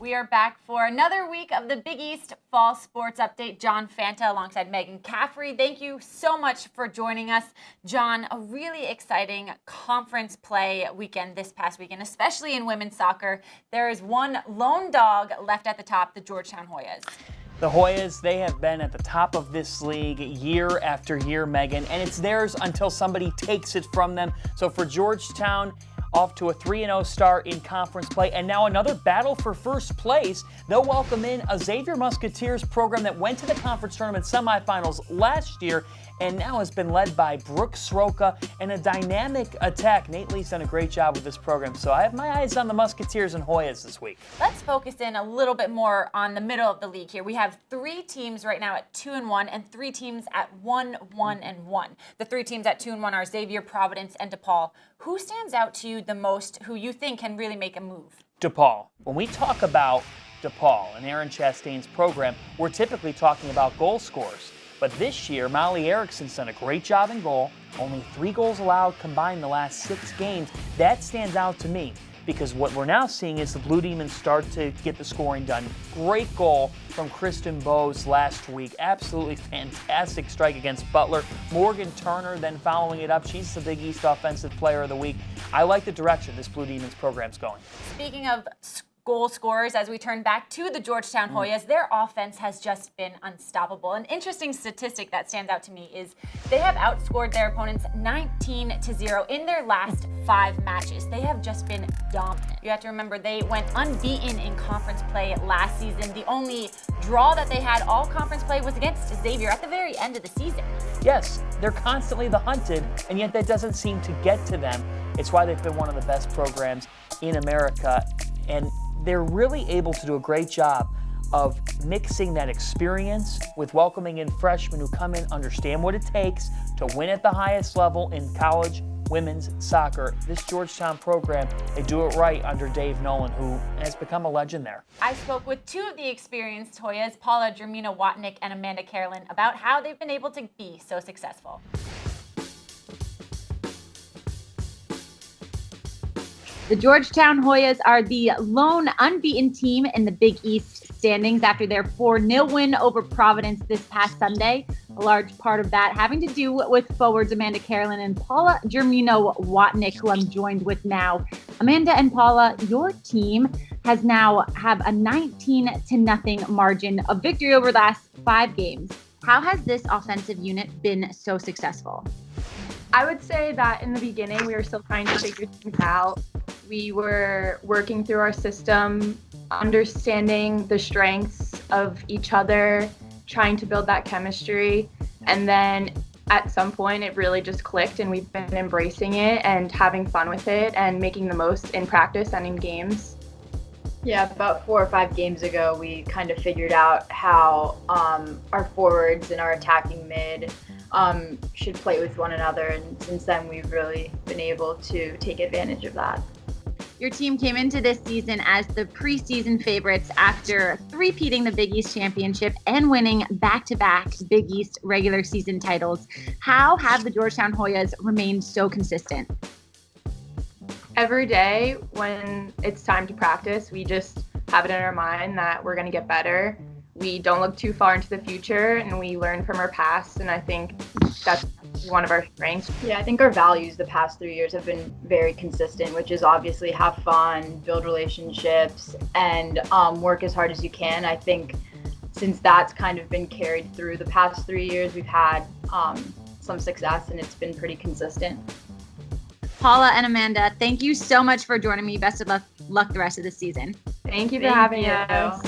We are back for another week of the Big East Fall Sports Update. John Fanta alongside Megan Caffrey. Thank you so much for joining us. John, a really exciting conference play weekend this past weekend, especially in women's soccer. There is one lone dog left at the top, the Georgetown Hoyas. The Hoyas, they have been at the top of this league year after year, Megan, and it's theirs until somebody takes it from them. So for Georgetown, off to a 3-0 start in conference play, and now another battle for first place. They'll welcome in a Xavier Musketeers program that went to the conference tournament semifinals last year and now has been led by Brooke Sroka and a dynamic attack. Nate Lee's done a great job with this program, so I have my eyes on the Musketeers and Hoyas this week. Let's focus in a little bit more on the middle of the league here. We have 3 teams right now at 2-1 and 3 teams at 1-1-1. The 3 teams at 2-1 are Xavier, Providence, and DePaul. Who stands out to you the most, who you think can really make a move? DePaul. When we talk about DePaul and Aaron Chastain's program, we're typically talking about goal scorers. But this year, Molly Erickson's done a great job in goal. Only 3 goals allowed combined the last 6 games. That stands out to me because what we're now seeing is the Blue Demons start to get the scoring done. Great goal from Kristen Bowes last week. Absolutely fantastic strike against Butler. Morgan Turner then following it up. She's the Big East Offensive Player of the Week. I like the direction this Blue Demons program's going. Speaking of goal scorers, as we turn back to the Georgetown Hoyas, their offense has just been unstoppable. An interesting statistic that stands out to me is they have outscored their opponents 19-0 in their last 5 matches. They have just been dominant. You have to remember they went unbeaten in conference play last season. The only draw that they had all conference play was against Xavier at the very end of the season. Yes, they're constantly the hunted, and yet that doesn't seem to get to them. It's why they've been one of the best programs in America, and they're really able to do a great job of mixing that experience with welcoming in freshmen who come in, understand what it takes to win at the highest level in college women's soccer. This Georgetown program, they do it right under Dave Nolan, who has become a legend there. I spoke with 2 of the experienced Hoyas, Paula Germino-Watnick and Amanda Carolyn, about how they've been able to be so successful. The Georgetown Hoyas are the lone unbeaten team in the Big East standings after their 4-0 win over Providence this past Sunday. A large part of that having to do with forwards Amanda Carolyn and Paula Germino-Watnick, who I'm joined with now. Amanda and Paula, your team has now have a 19-0 margin of victory over the last 5 games. How has this offensive unit been so successful? I would say that in the beginning, we were still trying to figure things out. We were working through our system, understanding the strengths of each other, trying to build that chemistry. And then at some point, it really just clicked, and we've been embracing it and having fun with it and making the most in practice and in games. Yeah, about 4 or 5 games ago, we kind of figured out how our forwards and our attacking mid should play with one another, and since then we've really been able to take advantage of that. Your team came into this season as the preseason favorites after three-peating the Big East Championship and winning back-to-back Big East regular season titles. How have the Georgetown Hoyas remained so consistent? Every day when it's time to practice, we just have it in our mind that we're going to get better. We don't look too far into the future, and we learn from our past, and I think that's one of our strengths. Yeah, I think our values the past 3 years have been very consistent, which is obviously have fun, build relationships, and work as hard as you can. I think since that's kind of been carried through the past 3 years, we've had some success, and it's been pretty consistent. Paula and Amanda, thank you so much for joining me. Best of luck the rest of the season. Thank you for having us.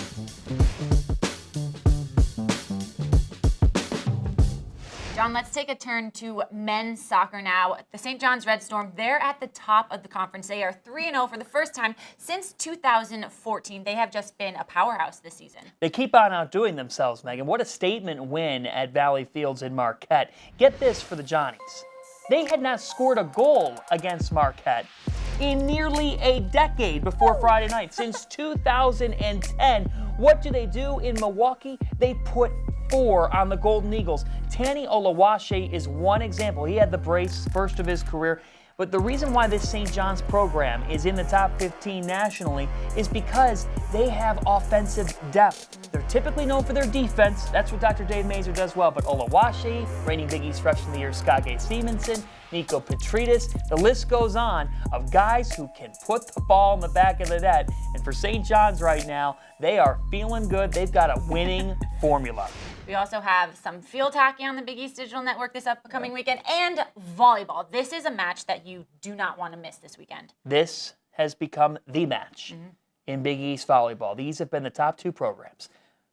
John, let's take a turn to men's soccer now. The St. John's Red Storm, they're at the top of the conference. They are 3-0 for the first time since 2014. They have just been a powerhouse this season. They keep on outdoing themselves, Megan. What a statement win at Valley Fields in Marquette. Get this for the Johnnies. They had not scored a goal against Marquette in nearly a decade before Friday night, since 2010. What do they do in Milwaukee? They put 4 on the Golden Eagles. Tani Olawashe is one example. He had the brace, first of his career. But the reason why this St. John's program is in the top 15 nationally is because they have offensive depth. They're typically known for their defense. That's what Dr. Dave Mazur does well. But Oluwaseyi, reigning Big East Freshman of the Year, Skage Stevenson, Nico Petridis, the list goes on of guys who can put the ball in the back of the net. And for St. John's right now, they are feeling good. They've got a winning formula. We also have some field hockey on the Big East Digital Network this upcoming weekend, and volleyball. This is a match that you do not want to miss this weekend. This has become the match in Big East volleyball. These have been the top two programs,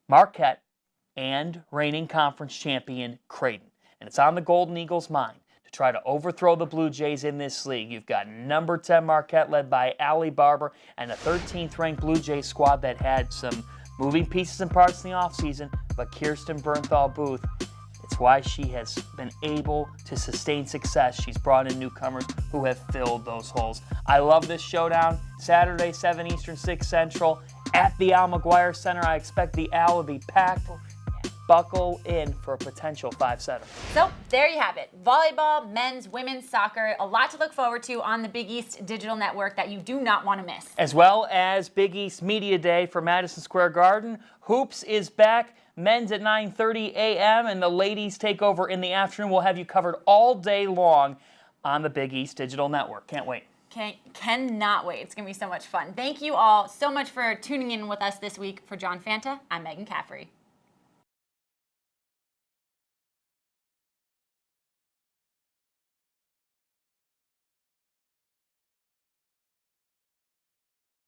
Marquette and reigning conference champion Creighton. And it's on the Golden Eagles' mind to try to overthrow the Blue Jays in this league. You've got number 10 Marquette led by Allie Barber and a 13th ranked Blue Jays squad that had some moving pieces and parts in the offseason, but Kirsten Bernthal Booth, it's why she has been able to sustain success. She's brought in newcomers who have filled those holes. I love this showdown. Saturday, 7 Eastern, 6 Central, at the Al McGuire Center. I expect the Al will be packed. Buckle in for a potential 5-7. So there you have it. Volleyball, men's, women's soccer, a lot to look forward to on the Big East Digital Network that you do not want to miss. As well as Big East Media Day for Madison Square Garden. Hoops is back. Men's at 9:30 a.m. and the ladies take over in the afternoon. We'll have you covered all day long on the Big East Digital Network. Can't wait. Cannot wait. It's going to be so much fun. Thank you all so much for tuning in with us this week. For John Fanta, I'm Megan Caffrey.